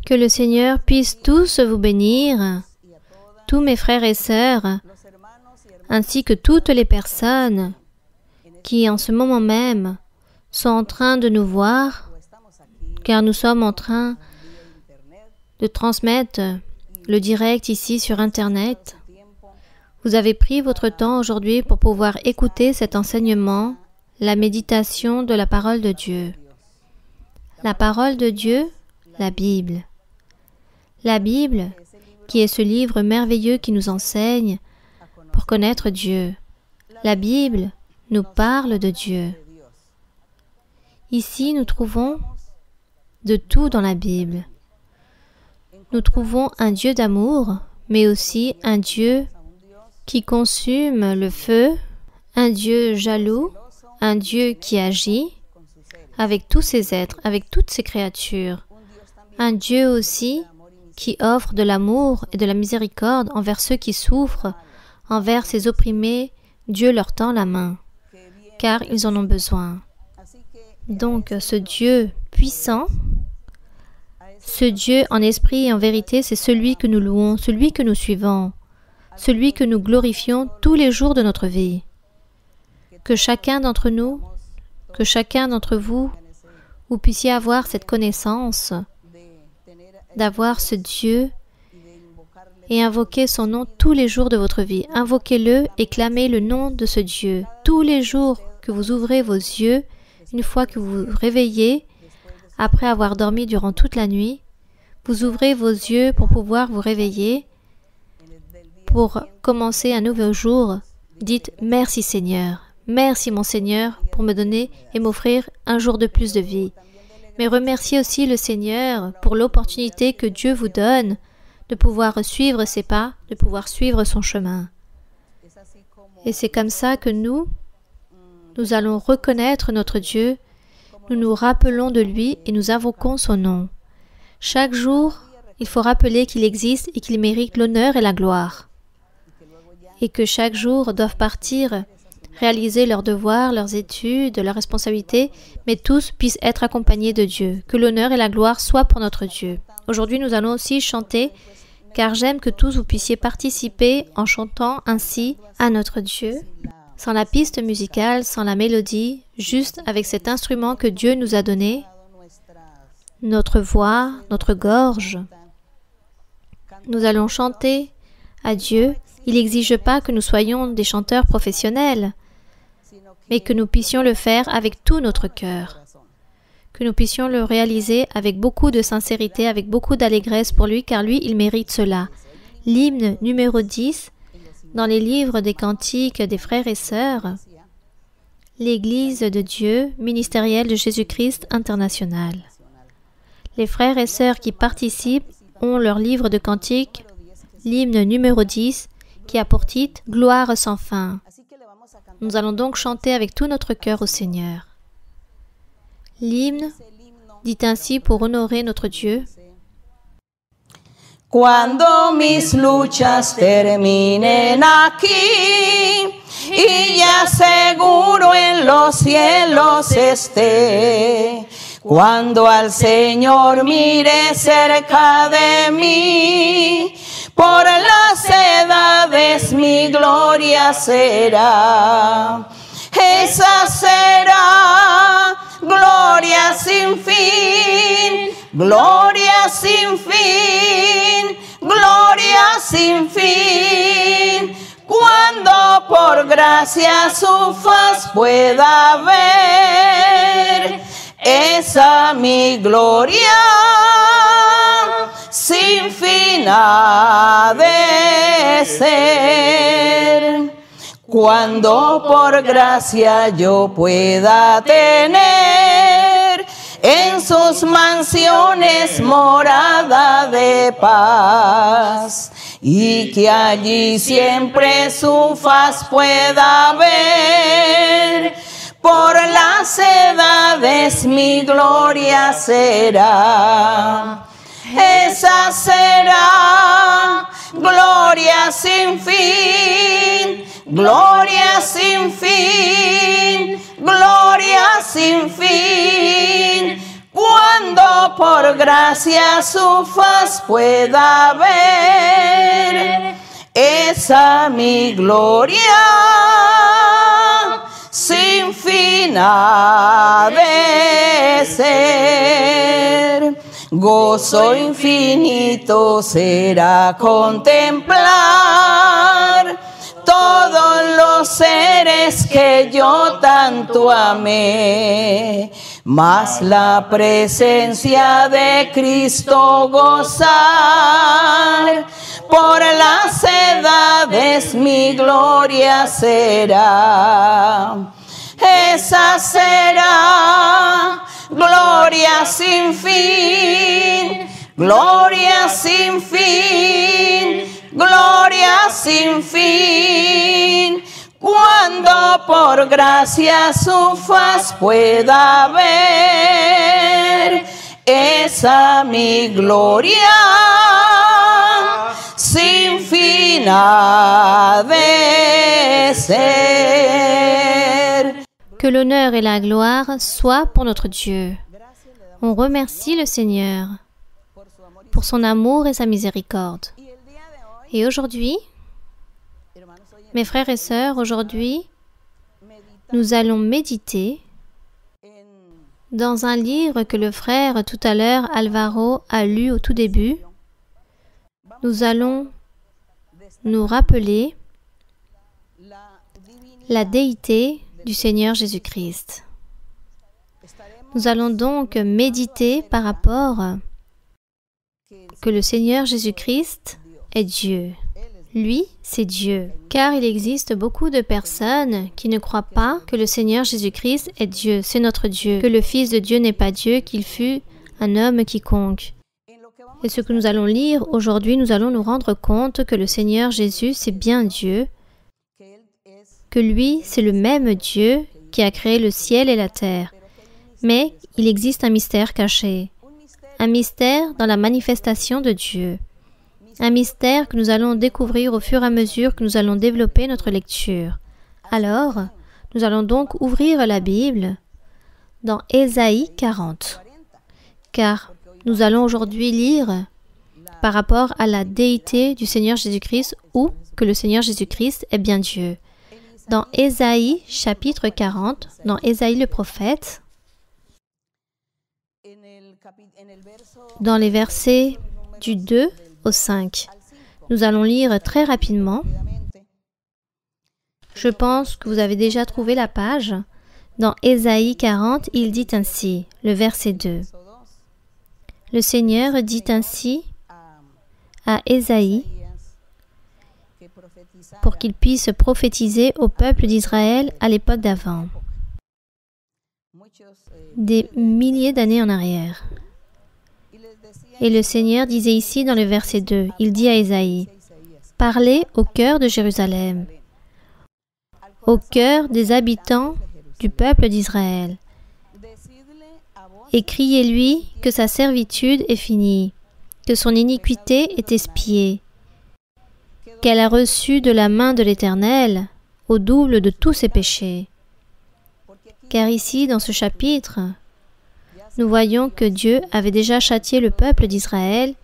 Que le Seigneur puisse tous vous bénir, tous mes frères et sœurs, ainsi que toutes les personnes qui en ce moment même sont en train de nous voir, car nous sommes en train de transmettre le direct ici sur Internet. Vous avez pris votre temps aujourd'hui pour pouvoir écouter cet enseignement, la méditation de la parole de Dieu. La parole de Dieu, la Bible. La Bible, qui est ce livre merveilleux qui nous enseigne pour connaître Dieu. La Bible nous parle de Dieu. Ici, nous trouvons de tout dans la Bible. Nous trouvons un Dieu d'amour, mais aussi un Dieu qui consume le feu, un Dieu jaloux, un Dieu qui agit avec tous ses êtres, avec toutes ses créatures. Un Dieu aussi qui offre de l'amour et de la miséricorde envers ceux qui souffrent, envers ses opprimés. Dieu leur tend la main, car ils en ont besoin. Donc, ce Dieu puissant, ce Dieu en esprit et en vérité, c'est celui que nous louons, celui que nous suivons, celui que nous glorifions tous les jours de notre vie. Que chacun d'entre nous, que chacun d'entre vous, vous puissiez avoir cette connaissance, d'avoir ce Dieu et invoquer son nom tous les jours de votre vie. Invoquez-le et clamez le nom de ce Dieu. Tous les jours que vous ouvrez vos yeux, une fois que vous vous réveillez, après avoir dormi durant toute la nuit, vous ouvrez vos yeux pour pouvoir vous réveiller, pour commencer un nouveau jour. Dites « Merci Seigneur, merci mon Seigneur pour me donner et m'offrir un jour de plus de vie. » Mais remerciez aussi le Seigneur pour l'opportunité que Dieu vous donne de pouvoir suivre ses pas, de pouvoir suivre son chemin. Et c'est comme ça que nous allons reconnaître notre Dieu, nous nous rappelons de lui et nous invoquons son nom. Chaque jour, il faut rappeler qu'il existe et qu'il mérite l'honneur et la gloire. Et que chaque jour doivent partir, réaliser leurs devoirs, leurs études, leurs responsabilités, mais tous puissent être accompagnés de Dieu. Que l'honneur et la gloire soient pour notre Dieu. Aujourd'hui, nous allons aussi chanter, car j'aime que tous vous puissiez participer en chantant ainsi à notre Dieu, sans la piste musicale, sans la mélodie, juste avec cet instrument que Dieu nous a donné, notre voix, notre gorge. Nous allons chanter à Dieu. Il n'exige pas que nous soyons des chanteurs professionnels, mais que nous puissions le faire avec tout notre cœur, que nous puissions le réaliser avec beaucoup de sincérité, avec beaucoup d'allégresse pour lui, car lui, il mérite cela. L'hymne numéro 10, dans les livres des cantiques des frères et sœurs, l'Église de Dieu, ministérielle de Jésus-Christ international. Les frères et sœurs qui participent ont leur livre de cantiques, l'hymne numéro 10, qui a pour titre « Gloire sans fin ». Nous allons donc chanter avec tout notre cœur au Seigneur. L'hymne dit ainsi pour honorer notre Dieu. Cuando mis luchas terminen aquí y ya seguro en los cielos esté, cuando al Señor mire cerca de mí, por las edades mi gloria será. Esa será gloria sin fin, gloria sin fin, gloria sin fin. Cuando por gracia su faz pueda ver, esa mi gloria sin fin ha de ser. Cuando por gracia yo pueda tener en sus mansiones morada de paz, y que allí siempre su faz pueda ver, por las edades mi gloria será. Esa será gloria sin fin, gloria sin fin, gloria sin fin. Cuando por gracia su faz pueda ver, esa mi gloria sin fin ha de ser. Gozo infinito será contemplar todos los seres que yo tanto amé, mas la presencia de Cristo gozar, por las edades mi gloria será. Esa será gloria sin fin, gloria sin fin, gloria sin fin, cuando por gracia su faz pueda ver, esa mi gloria sin fin ha de ser. Que l'honneur et la gloire soient pour notre Dieu. On remercie le Seigneur pour son amour et sa miséricorde. Et aujourd'hui, mes frères et sœurs, aujourd'hui, nous allons méditer dans un livre que le frère tout à l'heure, Alvaro, a lu au tout début. Nous allons nous rappeler la déité du Seigneur Jésus-Christ. Nous allons donc méditer par rapport que le Seigneur Jésus-Christ est Dieu. Lui, c'est Dieu. Car il existe beaucoup de personnes qui ne croient pas que le Seigneur Jésus-Christ est Dieu, c'est notre Dieu, que le Fils de Dieu n'est pas Dieu, qu'il fut un homme quiconque. Et ce que nous allons lire aujourd'hui, nous allons nous rendre compte que le Seigneur Jésus, c'est bien Dieu, que lui, c'est le même Dieu qui a créé le ciel et la terre. Mais il existe un mystère caché, un mystère dans la manifestation de Dieu, un mystère que nous allons découvrir au fur et à mesure que nous allons développer notre lecture. Alors, nous allons donc ouvrir la Bible dans Ésaïe 40, car nous allons aujourd'hui lire par rapport à la déité du Seigneur Jésus-Christ ou que le Seigneur Jésus-Christ est bien Dieu. Dans Ésaïe chapitre 40, dans Ésaïe le prophète, dans les versets du 2 au 5, nous allons lire très rapidement. Je pense que vous avez déjà trouvé la page. Dans Ésaïe 40, il dit ainsi, le verset 2. Le Seigneur dit ainsi à Ésaïe pour qu'il puisse prophétiser au peuple d'Israël à l'époque d'avant, des milliers d'années en arrière. Et le Seigneur disait ici dans le verset 2, il dit à Ésaïe, « Parlez au cœur de Jérusalem, au cœur des habitants du peuple d'Israël, et criez-lui que sa servitude est finie, que son iniquité est expiée, qu'elle a reçu de la main de l'Éternel au double de tous ses péchés. » Car ici, dans ce chapitre, nous voyons que Dieu avait déjà châtié le peuple d'Israël,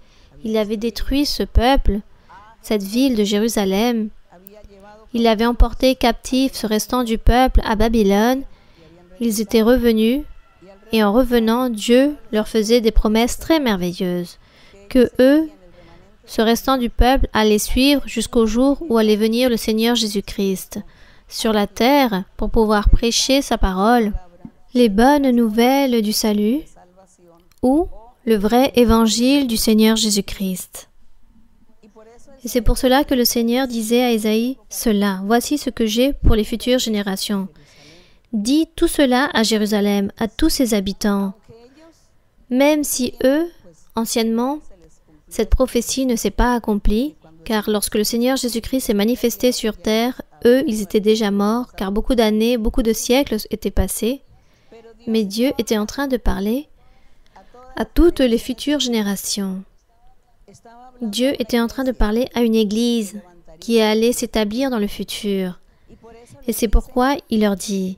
il avait détruit ce peuple, cette ville de Jérusalem, il avait emporté captif ce restant du peuple à Babylone, ils étaient revenus, et en revenant, Dieu leur faisait des promesses très merveilleuses, que eux, ce restant du peuple, allait suivre jusqu'au jour où allait venir le Seigneur Jésus-Christ sur la terre pour pouvoir prêcher sa parole, les bonnes nouvelles du salut ou le vrai évangile du Seigneur Jésus-Christ. Et c'est pour cela que le Seigneur disait à Ésaïe cela, « Voici ce que j'ai pour les futures générations. Dis tout cela à Jérusalem, à tous ses habitants. Même si eux, anciennement, cette prophétie ne s'est pas accomplie, car lorsque le Seigneur Jésus-Christ s'est manifesté sur terre, eux, ils étaient déjà morts, car beaucoup d'années, beaucoup de siècles étaient passés. Mais Dieu était en train de parler à toutes les futures générations. Dieu était en train de parler à une église qui allait s'établir dans le futur. Et c'est pourquoi il leur dit,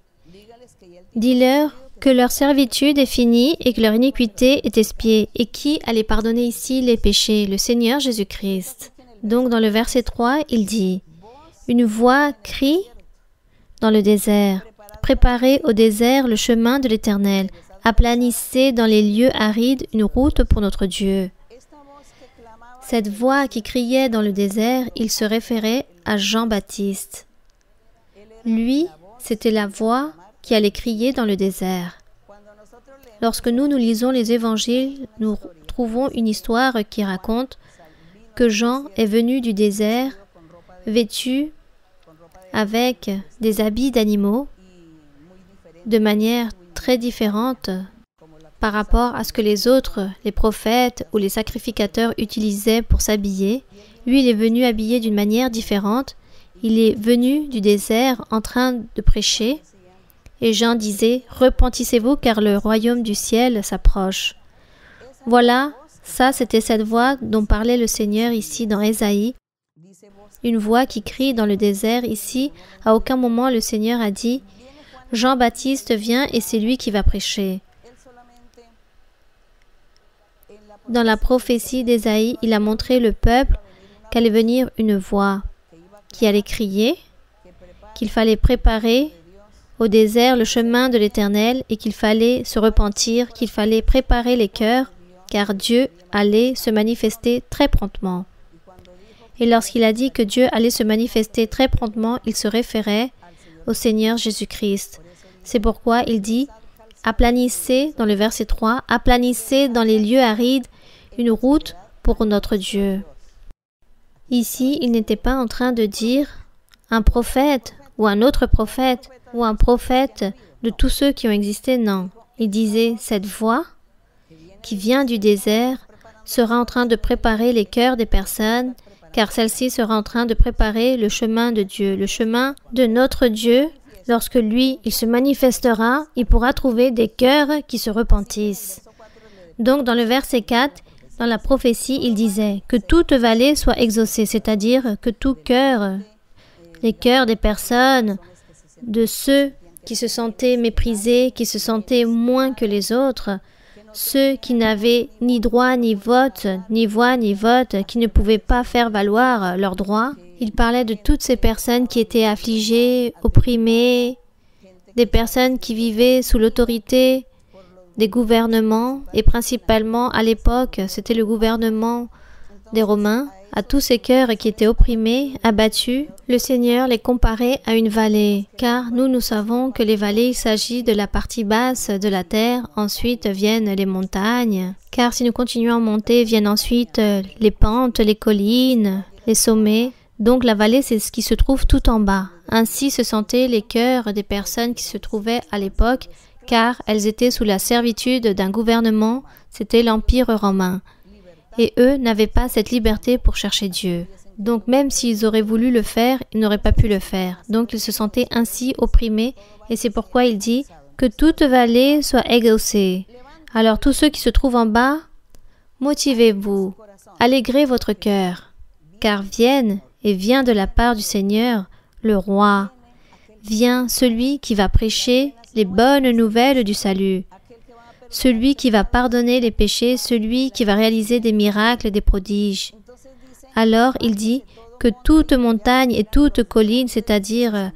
« Dis-leur que leur servitude est finie et que leur iniquité est expiée. Et qui allait pardonner ici les péchés? Le Seigneur Jésus-Christ. Donc dans le verset 3, il dit, « Une voix crie dans le désert. Préparez au désert le chemin de l'Éternel. Aplanissez dans les lieux arides une route pour notre Dieu. » Cette voix qui criait dans le désert, il se référait à Jean-Baptiste. Lui, c'était la voix qui allait crier dans le désert. Lorsque nous lisons les évangiles, nous trouvons une histoire qui raconte que Jean est venu du désert vêtu avec des habits d'animaux de manière très différente par rapport à ce que les autres, les prophètes ou les sacrificateurs utilisaient pour s'habiller. Lui, il est venu habillé d'une manière différente. Il est venu du désert en train de prêcher. Et Jean disait, « Repentissez-vous car le royaume du ciel s'approche. » Voilà, ça c'était cette voix dont parlait le Seigneur ici dans Ésaïe. Une voix qui crie dans le désert ici. À aucun moment le Seigneur a dit, « Jean-Baptiste vient et c'est lui qui va prêcher. » Dans la prophétie d'Ésaïe, il a montré le peuple qu'allait venir une voix qui allait crier, qu'il fallait préparer au désert le chemin de l'Éternel et qu'il fallait se repentir, qu'il fallait préparer les cœurs, car Dieu allait se manifester très promptement. Et lorsqu'il a dit que Dieu allait se manifester très promptement, il se référait au Seigneur Jésus-Christ. C'est pourquoi il dit, « Aplanissez, dans le verset 3, « Aplanissez dans les lieux arides une route pour notre Dieu. » Ici, il n'était pas en train de dire un prophète ou un autre prophète ou un prophète de tous ceux qui ont existé, non. Il disait, cette voix qui vient du désert sera en train de préparer les cœurs des personnes, car celle-ci sera en train de préparer le chemin de Dieu, le chemin de notre Dieu. Lorsque lui, il se manifestera, il pourra trouver des cœurs qui se repentissent. Donc, dans le verset 4, dans la prophétie, il disait que toute vallée soit exaucée, c'est-à-dire que tout cœur, les cœurs des personnes, de ceux qui se sentaient méprisés, qui se sentaient moins que les autres, ceux qui n'avaient ni droit ni vote, ni voix ni vote, qui ne pouvaient pas faire valoir leurs droits. Il parlait de toutes ces personnes qui étaient affligées, opprimées, des personnes qui vivaient sous l'autorité des gouvernements, et principalement à l'époque, c'était le gouvernement des Romains. À tous ces cœurs qui étaient opprimés, abattus, le Seigneur les comparait à une vallée, car nous savons que les vallées, il s'agit de la partie basse de la terre, ensuite viennent les montagnes, car si nous continuons à monter, viennent ensuite les pentes, les collines, les sommets. Donc la vallée, c'est ce qui se trouve tout en bas. Ainsi se sentaient les cœurs des personnes qui se trouvaient à l'époque, car elles étaient sous la servitude d'un gouvernement, c'était l'Empire romain. Et eux n'avaient pas cette liberté pour chercher Dieu. Donc même s'ils auraient voulu le faire, ils n'auraient pas pu le faire. Donc ils se sentaient ainsi opprimés, et c'est pourquoi il dit que toute vallée soit exaucée. Alors tous ceux qui se trouvent en bas, motivez-vous, allégrez votre cœur, car vient de la part du Seigneur, le roi. Vient celui qui va prêcher les bonnes nouvelles du salut. Celui qui va pardonner les péchés, celui qui va réaliser des miracles et des prodiges. Alors il dit que toute montagne et toute colline, c'est-à-dire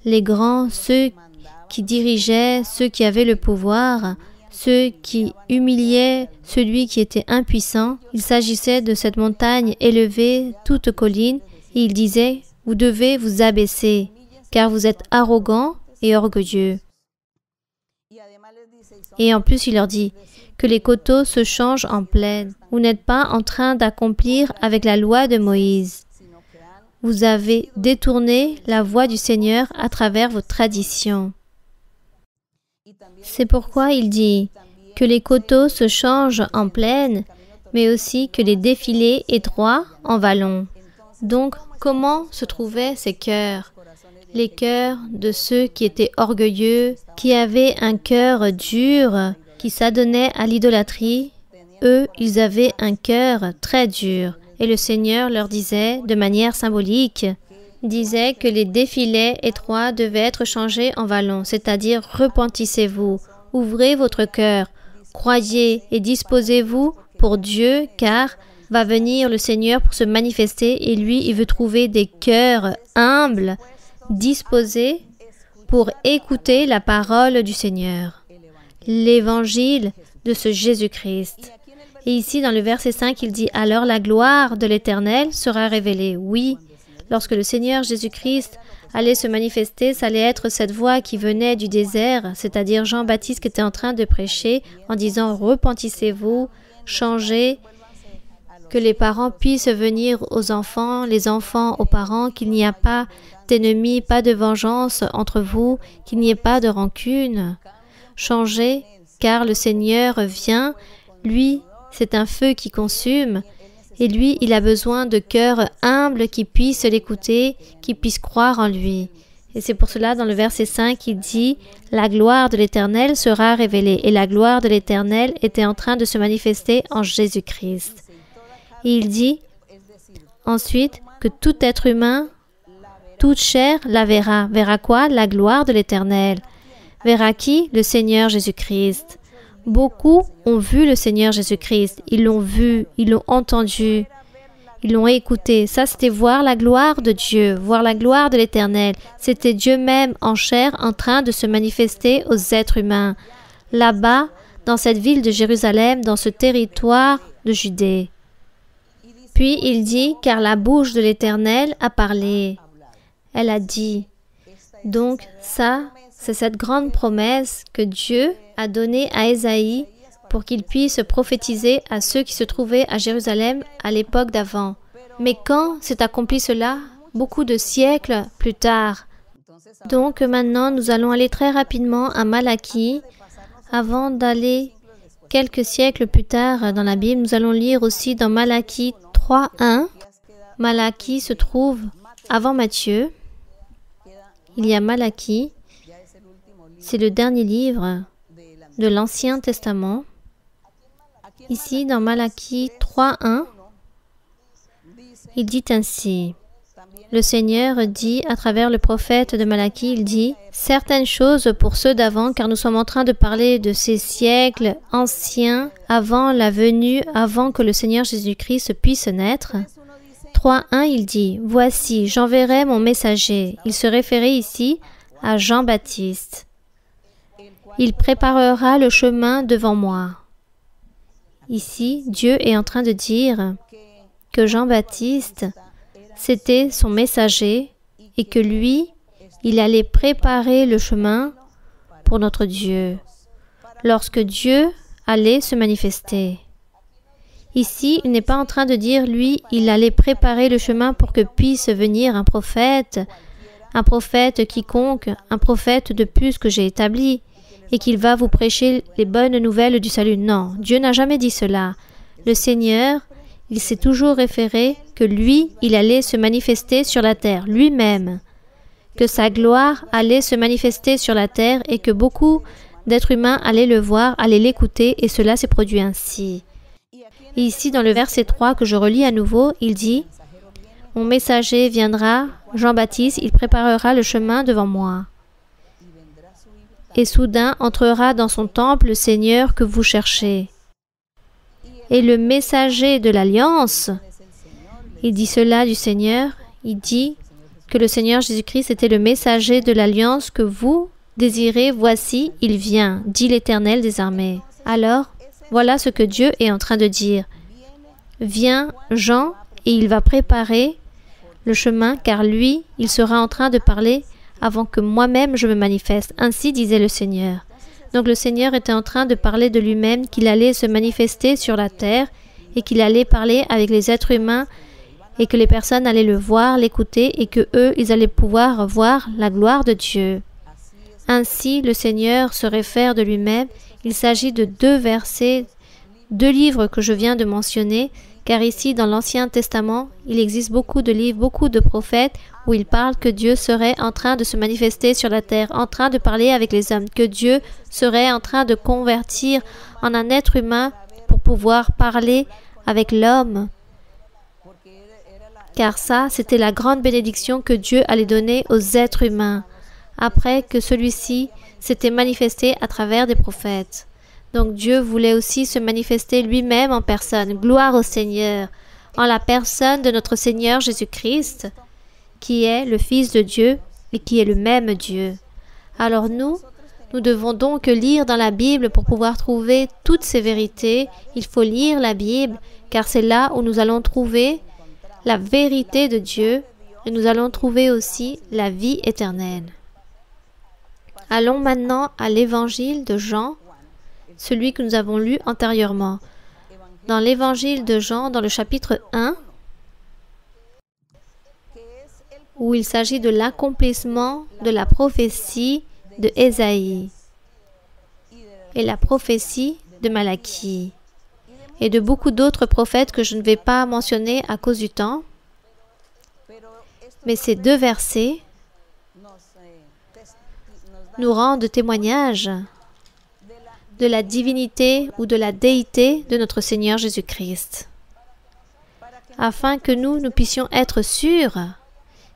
les grands, ceux qui dirigeaient, ceux qui avaient le pouvoir, ceux qui humiliaient celui qui était impuissant, il s'agissait de cette montagne élevée, toute colline, et il disait, vous devez vous abaisser, car vous êtes arrogants et orgueilleux. Et en plus, il leur dit que les coteaux se changent en plaine. Vous n'êtes pas en train d'accomplir avec la loi de Moïse. Vous avez détourné la voie du Seigneur à travers vos traditions. C'est pourquoi il dit que les coteaux se changent en plaine, mais aussi que les défilés étroits en vallons. Donc, comment se trouvaient ces cœurs? Les cœurs de ceux qui étaient orgueilleux, qui avaient un cœur dur, qui s'adonnaient à l'idolâtrie. Eux, ils avaient un cœur très dur. Et le Seigneur leur disait, de manière symbolique, disait que les défilés étroits devaient être changés en vallons, c'est-à-dire repentissez-vous. Ouvrez votre cœur, croyez et disposez-vous pour Dieu, car va venir le Seigneur pour se manifester et lui, il veut trouver des cœurs humbles, disposés pour écouter la parole du Seigneur, l'évangile de ce Jésus-Christ. Et ici, dans le verset 5, il dit « Alors la gloire de l'Éternel sera révélée. » Oui, lorsque le Seigneur Jésus-Christ allait se manifester, ça allait être cette voix qui venait du désert, c'est-à-dire Jean-Baptiste qui était en train de prêcher en disant « Repentissez-vous, changez ». Que les parents puissent venir aux enfants, les enfants aux parents, qu'il n'y a pas d'ennemis, pas de vengeance entre vous, qu'il n'y ait pas de rancune. Changez, car le Seigneur vient, lui, c'est un feu qui consume, et lui, il a besoin de cœurs humbles qui puissent l'écouter, qui puissent croire en lui. Et c'est pour cela, dans le verset 5, il dit « La gloire de l'Éternel sera révélée. » Et la gloire de l'Éternel était en train de se manifester en Jésus-Christ. Et il dit ensuite que tout être humain, toute chair la verra. Verra quoi? La gloire de l'Éternel. Verra qui? Le Seigneur Jésus-Christ. Beaucoup ont vu le Seigneur Jésus-Christ. Ils l'ont vu, ils l'ont entendu, ils l'ont écouté. Ça, c'était voir la gloire de Dieu, voir la gloire de l'Éternel. C'était Dieu même en chair en train de se manifester aux êtres humains. Là-bas, dans cette ville de Jérusalem, dans ce territoire de Judée. Puis il dit, car la bouche de l'Éternel a parlé. Elle a dit. Donc ça, c'est cette grande promesse que Dieu a donnée à Ésaïe pour qu'il puisse prophétiser à ceux qui se trouvaient à Jérusalem à l'époque d'avant. Mais quand s'est accompli cela? Beaucoup de siècles plus tard. Donc maintenant, nous allons aller très rapidement à Malachie. Avant d'aller quelques siècles plus tard dans la Bible, nous allons lire aussi dans Malachie 3:1. Malachie se trouve avant Matthieu. Il y a Malachie. C'est le dernier livre de l'Ancien Testament. Ici, dans Malachie 3:1, il dit ainsi. Le Seigneur dit à travers le prophète de Malachie, il dit « Certaines choses pour ceux d'avant, car nous sommes en train de parler de ces siècles anciens, avant la venue, avant que le Seigneur Jésus-Christ puisse naître. » 3:1, il dit « Voici, j'enverrai mon messager. » Il se référait ici à Jean-Baptiste. « Il préparera le chemin devant moi. » Ici, Dieu est en train de dire que Jean-Baptiste, c'était son messager et que lui, il allait préparer le chemin pour notre Dieu, lorsque Dieu allait se manifester. Ici, il n'est pas en train de dire, lui, il allait préparer le chemin pour que puisse venir un prophète quiconque, un prophète de plus que j'ai établi, et qu'il va vous prêcher les bonnes nouvelles du salut. Non, Dieu n'a jamais dit cela. Le Seigneur, il s'est toujours référé que lui, il allait se manifester sur la terre, lui-même, que sa gloire allait se manifester sur la terre et que beaucoup d'êtres humains allaient le voir, allaient l'écouter, et cela s'est produit ainsi. Et ici, dans le verset 3 que je relis à nouveau, il dit « Mon messager viendra, Jean-Baptiste, il préparera le chemin devant moi. Et soudain entrera dans son temple le Seigneur que vous cherchez. » Et le messager de l'Alliance, il dit cela du Seigneur, il dit que le Seigneur Jésus-Christ était le messager de l'Alliance que vous désirez, voici, il vient, dit l'Éternel des armées. Alors, voilà ce que Dieu est en train de dire. Viens, Jean, et il va préparer le chemin, car lui, il sera en train de parler avant que moi-même je me manifeste. Ainsi disait le Seigneur. Donc le Seigneur était en train de parler de lui-même, qu'il allait se manifester sur la terre et qu'il allait parler avec les êtres humains et que les personnes allaient le voir, l'écouter et que eux, ils allaient pouvoir voir la gloire de Dieu. Ainsi, le Seigneur se réfère de lui-même. Il s'agit de 2 versets, 2 livres que je viens de mentionner, car ici, dans l'Ancien Testament, il existe beaucoup de livres, beaucoup de prophètes où il parle que Dieu serait en train de se manifester sur la terre, en train de parler avec les hommes, que Dieu serait en train de convertir en un être humain pour pouvoir parler avec l'homme. Car ça, c'était la grande bénédiction que Dieu allait donner aux êtres humains. après que celui-ci s'était manifesté à travers des prophètes. Donc Dieu voulait aussi se manifester lui-même en personne. Gloire au Seigneur, en la personne de notre Seigneur Jésus-Christ, qui est le Fils de Dieu et qui est le même Dieu. Alors nous devons donc lire dans la Bible pour pouvoir trouver toutes ces vérités. Il faut lire la Bible, car c'est là où nous allons trouver la vérité de Dieu et nous allons trouver aussi la vie éternelle. Allons maintenant à l'évangile de Jean, celui que nous avons lu antérieurement. Dans l'évangile de Jean, dans le chapitre 1, où il s'agit de l'accomplissement de la prophétie de Ésaïe et la prophétie de Malachie et de beaucoup d'autres prophètes que je ne vais pas mentionner à cause du temps. Mais ces deux versets nous rendent témoignage de la divinité ou de la déité de notre Seigneur Jésus-Christ, afin que nous puissions être sûrs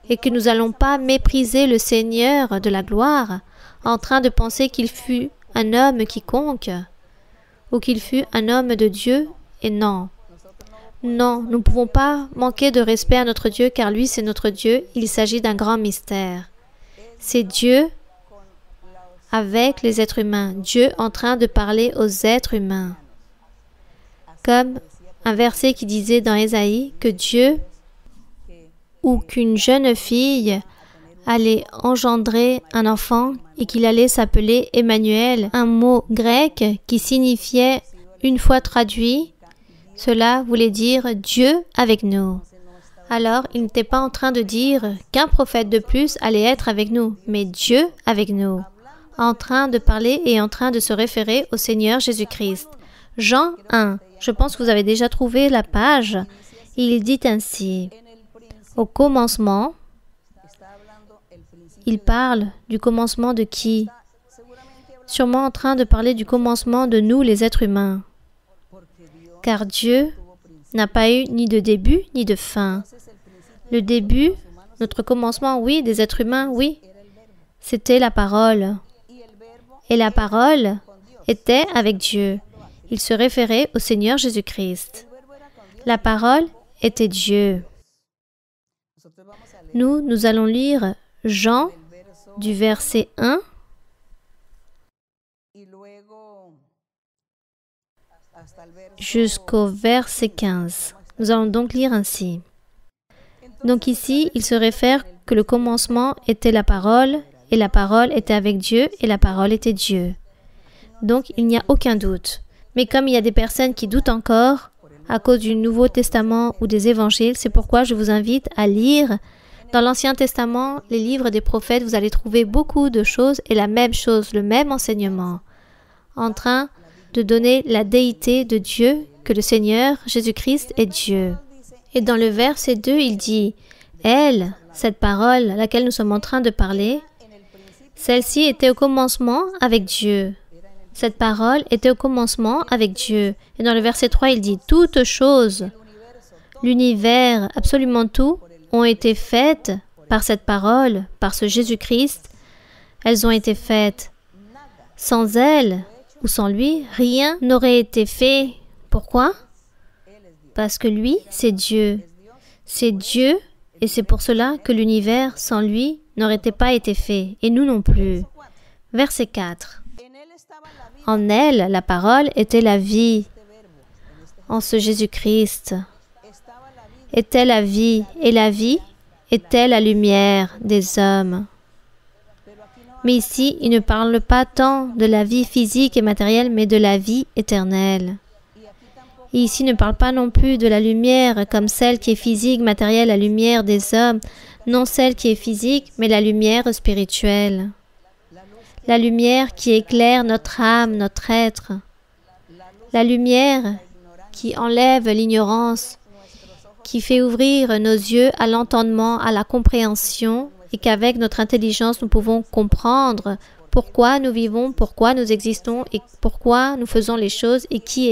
et que nous n'allons pas mépriser le Seigneur de la gloire en train de penser qu'il fut un homme quiconque ou qu'il fut un homme de Dieu. Et non, nous ne pouvons pas manquer de respect à notre Dieu car lui c'est notre Dieu. Il s'agit d'un grand mystère. C'est Dieu avec les êtres humains, Dieu en train de parler aux êtres humains. Comme un verset qui disait dans Ésaïe que Dieu ou qu'une jeune fille allait engendrer un enfant et qu'il allait s'appeler Emmanuel, un mot grec qui signifiait, une fois traduit, cela voulait dire Dieu avec nous. Alors, il n'était pas en train de dire qu'un prophète de plus allait être avec nous, mais Dieu avec nous, en train de parler et en train de se référer au Seigneur Jésus-Christ. Jean 1, je pense que vous avez déjà trouvé la page, il dit ainsi, au commencement, il parle du commencement de qui? Sûrement en train de parler du commencement de nous, les êtres humains. Car Dieu n'a pas eu ni de début ni de fin. Le début, notre commencement, oui, des êtres humains, oui, c'était la parole. Et la parole était avec Dieu. Il se référait au Seigneur Jésus-Christ. La parole était Dieu. Nous allons lire Jean du verset 1 jusqu'au verset 15. Nous allons donc lire ainsi. Donc ici, il se réfère que le commencement était la parole, et la parole était avec Dieu, et la parole était Dieu. Donc, il n'y a aucun doute. Mais comme il y a des personnes qui doutent encore, à cause du Nouveau Testament ou des Évangiles, c'est pourquoi je vous invite à lire dans l'Ancien Testament, les livres des prophètes, vous allez trouver beaucoup de choses et la même chose, le même enseignement, en train de donner la déité de Dieu, que le Seigneur Jésus-Christ est Dieu. Et dans le verset 2, il dit, « Elle, cette parole à laquelle nous sommes en train de parler, celle-ci était au commencement avec Dieu. Cette parole était au commencement avec Dieu. » Et dans le verset 3, il dit, « Toutes choses, l'univers, absolument tout, ont été faites par cette parole, par ce Jésus-Christ. Elles ont été faites. Sans elle ou sans lui, rien n'aurait été fait. Pourquoi? Parce que lui, c'est Dieu. C'est Dieu et c'est pour cela que l'univers sans lui n'aurait pas été fait, et nous non plus. Verset 4. En elle, la parole était la vie. En ce Jésus-Christ était la vie, et la vie était la lumière des hommes. Mais ici, il ne parle pas tant de la vie physique et matérielle, mais de la vie éternelle. Et ici, il ne parle pas non plus de la lumière comme celle qui est physique, matérielle, la lumière des hommes, non celle qui est physique, mais la lumière spirituelle. La lumière qui éclaire notre âme, notre être. La lumière qui enlève l'ignorance, qui fait ouvrir nos yeux à l'entendement, à la compréhension, et qu'avec notre intelligence, nous pouvons comprendre pourquoi nous vivons, pourquoi nous existons, et pourquoi nous faisons les choses, et qui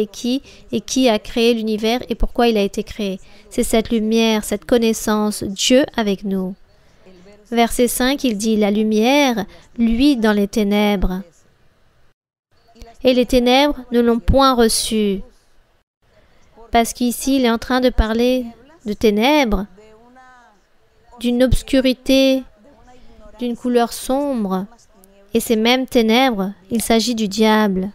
a créé l'univers, et pourquoi il a été créé. C'est cette lumière, cette connaissance, Dieu avec nous. Verset 5, il dit, la lumière, lui, dans les ténèbres. Et les ténèbres ne l'ont point reçu. Parce qu'ici, il est en train de parler de ténèbres, d'une obscurité, d'une couleur sombre. Et ces mêmes ténèbres, il s'agit du diable.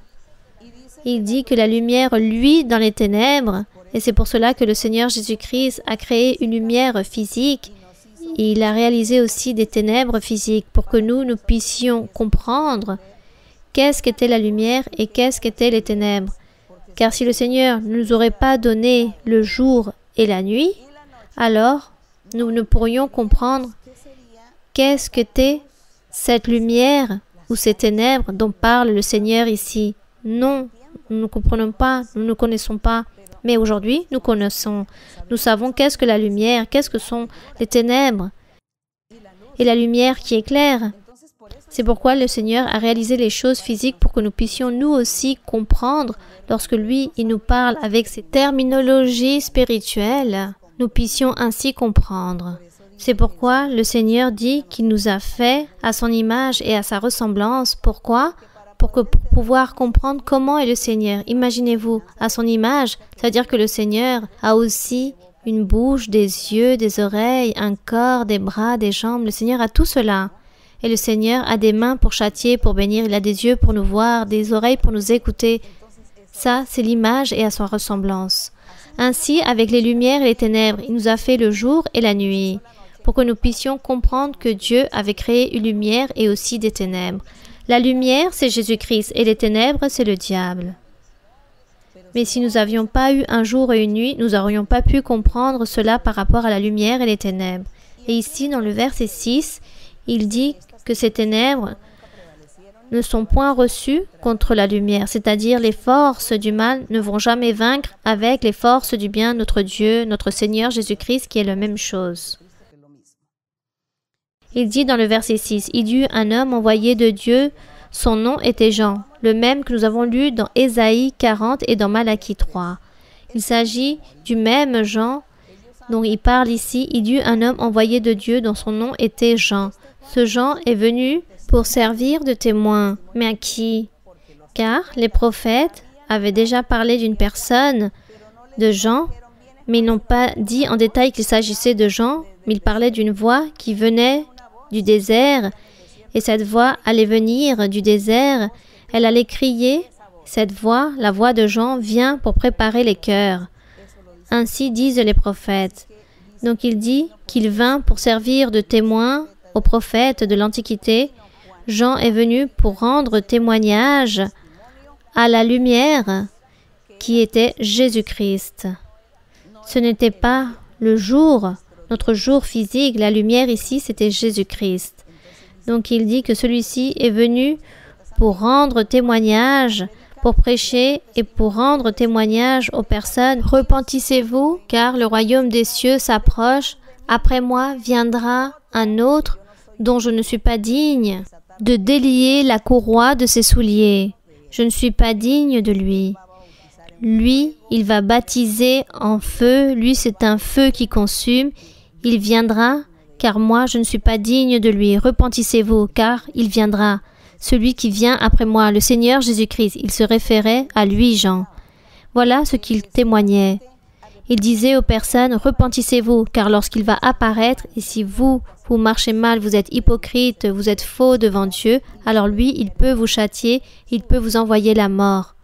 Il dit que la lumière, lui, dans les ténèbres, et c'est pour cela que le Seigneur Jésus-Christ a créé une lumière physique, et il a réalisé aussi des ténèbres physiques pour que nous puissions comprendre qu'est-ce qu'était la lumière et qu'est-ce qu'étaient les ténèbres. Car si le Seigneur ne nous aurait pas donné le jour et la nuit, alors nous ne pourrions comprendre qu'est-ce qu'était cette lumière ou ces ténèbres dont parle le Seigneur ici. Non, nous ne comprenons pas, nous ne connaissons pas. Mais aujourd'hui, nous connaissons. Nous savons qu'est-ce que la lumière, qu'est-ce que sont les ténèbres et la lumière qui éclaire. C'est pourquoi le Seigneur a réalisé les choses physiques pour que nous puissions nous aussi comprendre lorsque lui, il nous parle avec ses terminologies spirituelles, nous puissions ainsi comprendre. C'est pourquoi le Seigneur dit qu'il nous a fait à son image et à sa ressemblance. Pourquoi? Pour pouvoir comprendre comment est le Seigneur. Imaginez-vous, à son image, c'est-à-dire que le Seigneur a aussi une bouche, des yeux, des oreilles, un corps, des bras, des jambes. Le Seigneur a tout cela. Et le Seigneur a des mains pour châtier, pour bénir. Il a des yeux pour nous voir, des oreilles pour nous écouter. Ça, c'est l'image et à sa ressemblance. Ainsi, avec les lumières et les ténèbres, il nous a fait le jour et la nuit, pour que nous puissions comprendre que Dieu avait créé une lumière et aussi des ténèbres. La lumière, c'est Jésus-Christ, et les ténèbres, c'est le diable. Mais si nous n'avions pas eu un jour et une nuit, nous n'aurions pas pu comprendre cela par rapport à la lumière et les ténèbres. Et ici, dans le verset 6, il dit que ces ténèbres ne sont point reçues contre la lumière, c'est-à-dire les forces du mal ne vont jamais vaincre avec les forces du bien, notre Dieu, notre Seigneur Jésus-Christ, qui est la même chose. Il dit dans le verset 6, « Il y eut un homme envoyé de Dieu, son nom était Jean, le même que nous avons lu dans Ésaïe 40 et dans Malachie 3. » Il s'agit du même Jean dont il parle ici. « Il y eut un homme envoyé de Dieu dont son nom était Jean. » Ce Jean est venu pour servir de témoin. Mais à qui? Car les prophètes avaient déjà parlé d'une personne, de Jean, mais ils n'ont pas dit en détail qu'il s'agissait de Jean, mais ils parlaient d'une voix qui venait du désert, et cette voix allait venir du désert, elle allait crier, cette voix, la voix de Jean, vient pour préparer les cœurs. Ainsi disent les prophètes. Donc il dit qu'il vint pour servir de témoin aux prophètes de l'Antiquité. Jean est venu pour rendre témoignage à la lumière qui était Jésus-Christ. Ce n'était pas le jour, notre jour physique, la lumière ici, c'était Jésus-Christ. Donc il dit que celui-ci est venu pour rendre témoignage, pour prêcher et pour rendre témoignage aux personnes. Repentissez-vous, car le royaume des cieux s'approche. Après moi viendra un autre dont je ne suis pas digne de délier la courroie de ses souliers. Je ne suis pas digne de lui. Lui, il va baptiser en feu. Lui, c'est un feu qui consume. Il viendra, car moi, je ne suis pas digne de lui. Repentissez-vous, car il viendra. Celui qui vient après moi, le Seigneur Jésus-Christ. Il se référait à lui, Jean. Voilà ce qu'il témoignait. Il disait aux personnes, repentissez-vous, car lorsqu'il va apparaître, et si vous marchez mal, vous êtes hypocrite, vous êtes faux devant Dieu, alors lui, il peut vous châtier, il peut vous envoyer la mort.